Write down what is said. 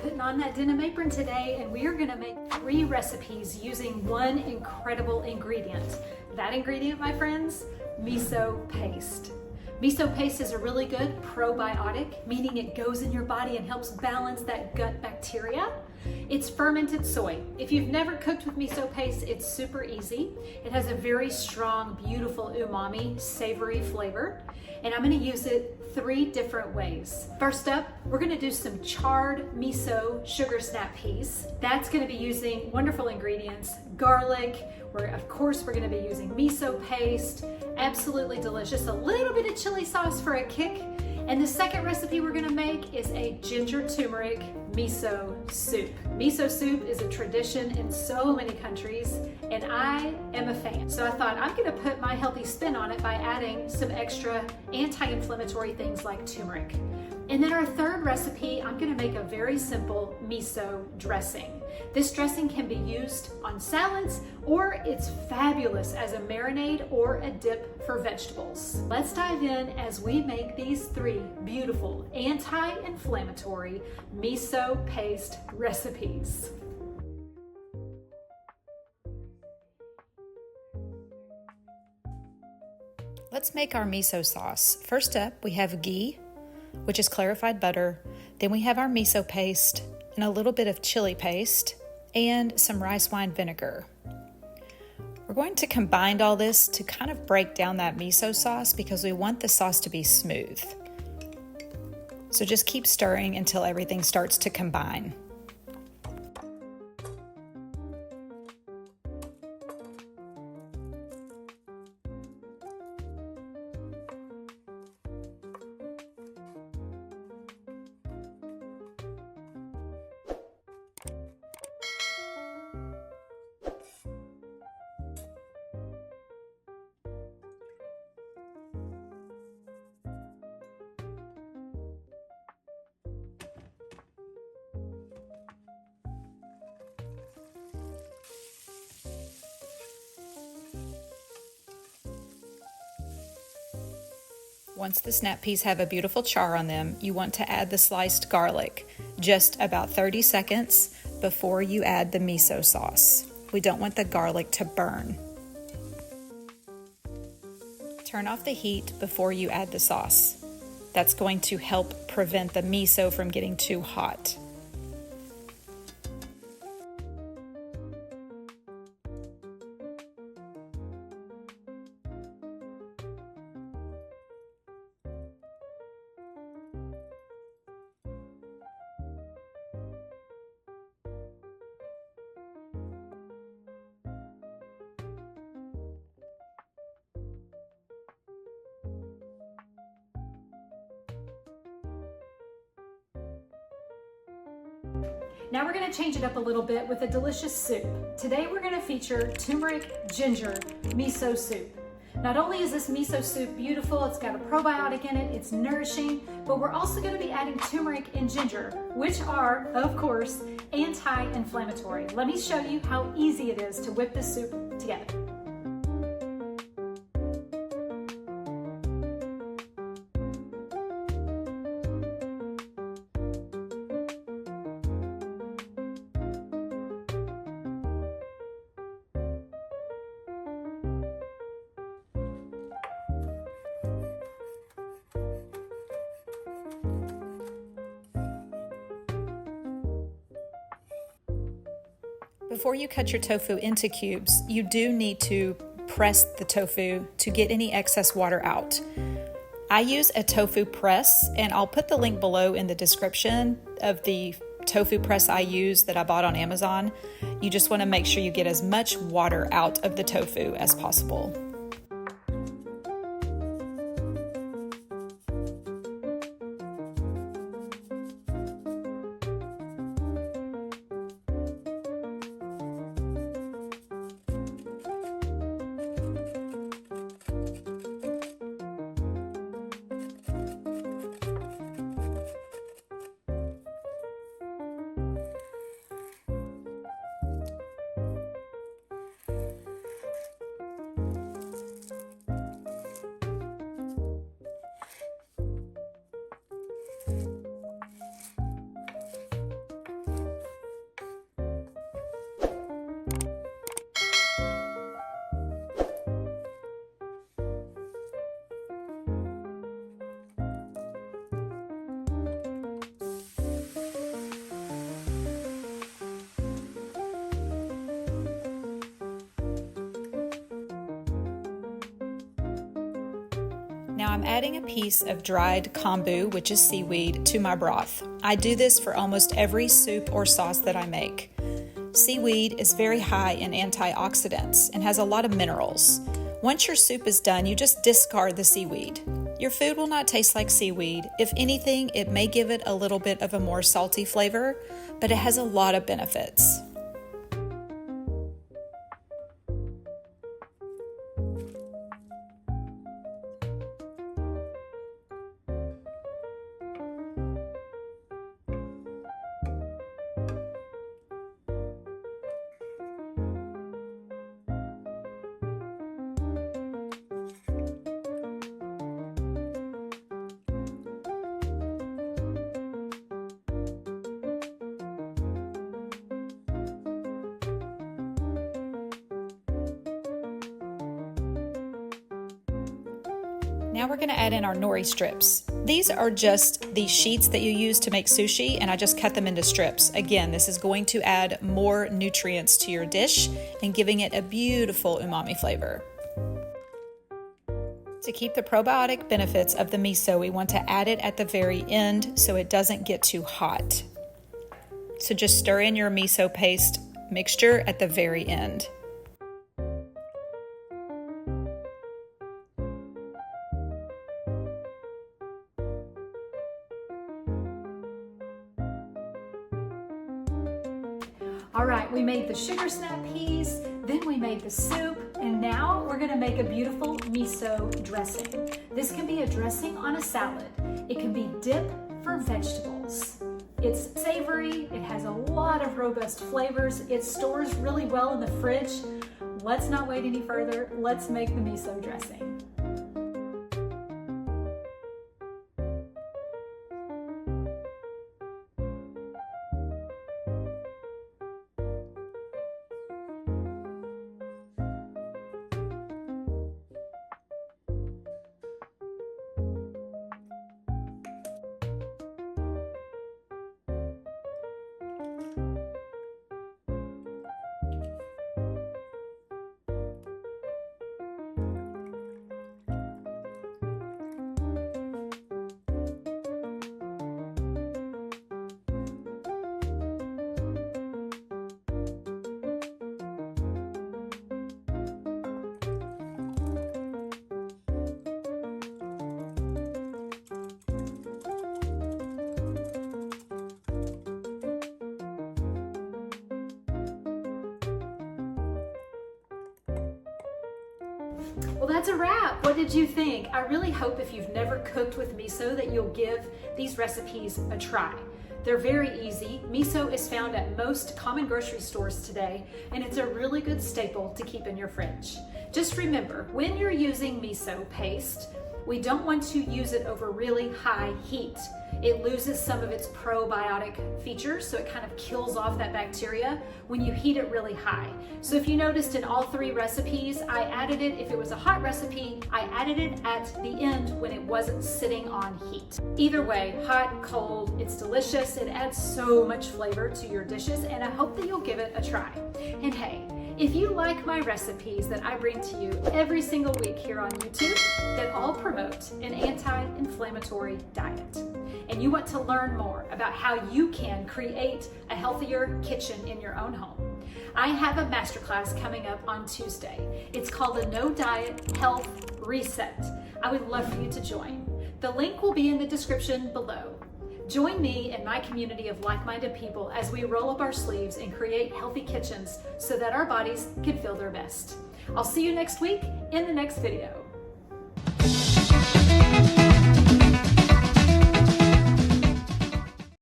putting on that denim apron today, and we are gonna make 3 recipes using one incredible ingredient. That ingredient, my friends, miso paste. Miso paste is a really good probiotic, meaning it goes in your body and helps balance that gut bacteria. It's fermented soy. If you've never cooked with miso paste, it's super easy. It has a very strong, beautiful umami, savory flavor, and I'm gonna use it 3 different ways. First up, we're gonna do some charred miso sugar snap peas. That's gonna be using wonderful ingredients, garlic, of course we're gonna be using miso paste, absolutely delicious, a little bit of chili sauce for a kick. And the second recipe we're gonna make is a ginger turmeric miso soup. Miso soup is a tradition in so many countries, and I am a fan. So I thought I'm gonna put my healthy spin on it by adding some extra anti-inflammatory things like turmeric. And then our third recipe, I'm gonna make a very simple miso dressing. This dressing can be used on salads, or it's fabulous as a marinade or a dip for vegetables. Let's dive in as we make these 3 beautiful anti-inflammatory miso paste recipes. Let's make our miso sauce. First up, we have ghee, which is clarified butter. Then we have our miso paste and a little bit of chili paste and some rice wine vinegar. We're going to combine all this to kind of break down that miso sauce because we want the sauce to be smooth. So just keep stirring until everything starts to combine. Once the snap peas have a beautiful char on them, you want to add the sliced garlic just about 30 seconds before you add the miso sauce. We don't want the garlic to burn. Turn off the heat before you add the sauce. That's going to help prevent the miso from getting too hot. Now we're gonna change it up a little bit with a delicious soup. Today we're gonna feature turmeric ginger miso soup. Not only is this miso soup beautiful, it's got a probiotic in it, it's nourishing, but we're also gonna be adding turmeric and ginger, which are, of course, anti-inflammatory. Let me show you how easy it is to whip this soup together. Before you cut your tofu into cubes, you do need to press the tofu to get any excess water out. I use a tofu press, and I'll put the link below in the description of the tofu press I use that I bought on Amazon. You just want to make sure you get as much water out of the tofu as possible. I'm adding a piece of dried kombu, which is seaweed, to my broth. I do this for almost every soup or sauce that I make. Seaweed is very high in antioxidants and has a lot of minerals. Once your soup is done, you just discard the seaweed. Your food will not taste like seaweed. If anything, it may give it a little bit of a more salty flavor, but it has a lot of benefits. Now we're going to add in our nori strips. These are just the sheets that you use to make sushi, and I just cut them into strips. Again, this is going to add more nutrients to your dish and giving it a beautiful umami flavor. To keep the probiotic benefits of the miso, we want to add it at the very end so it doesn't get too hot. So just stir in your miso paste mixture at the very end. All right, we made the sugar snap peas, then we made the soup, and now we're gonna make a beautiful miso dressing. This can be a dressing on a salad. It can be dip for vegetables. It's savory, it has a lot of robust flavors, it stores really well in the fridge. Let's not wait any further, let's make the miso dressing. Well, that's a wrap. What did you think? I really hope if you've never cooked with miso that you'll give these recipes a try. They're very easy. Miso is found at most common grocery stores today, and it's a really good staple to keep in your fridge. Just remember, when you're using miso paste, we don't want to use it over really high heat. It loses some of its probiotic features, so it kind of kills off that bacteria when you heat it really high. So if you noticed in all three recipes, I added it, if it was a hot recipe, I added it at the end when it wasn't sitting on heat. Either way, hot, cold, it's delicious. It adds so much flavor to your dishes, and I hope that you'll give it a try. And hey, if you like my recipes that I bring to you every single week here on YouTube that all promote an anti-inflammatory diet, and you want to learn more about how you can create a healthier kitchen in your own home, I have a masterclass coming up on Tuesday. It's called the No Diet Health Reset. I would love for you to join. The link will be in the description below. Join me and my community of like-minded people as we roll up our sleeves and create healthy kitchens so that our bodies can feel their best. I'll see you next week in the next video.